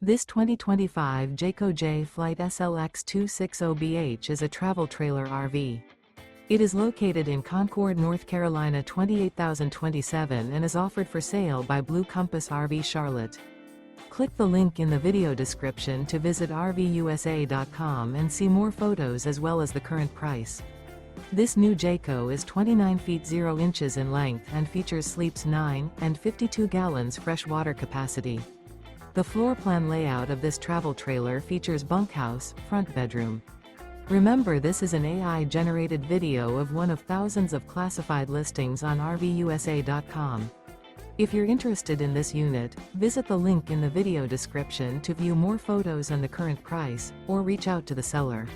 This 2025 Jayco Jay Flight SLX 260BH is a travel trailer RV. It is located in Concord, North Carolina 28027 and is offered for sale by Blue Compass RV Charlotte. Click the link in the video description to visit RVUSA.com and see more photos as well as the current price. This new Jayco is 29 feet 0 inches in length and features sleeps 9 and 52 gallons fresh water capacity. The floor plan layout of this travel trailer features bunkhouse, front bedroom. Remember, this is an AI-generated video of one of thousands of classified listings on RVUSA.com. If you're interested in this unit, visit the link in the video description to view more photos and the current price, or reach out to the seller.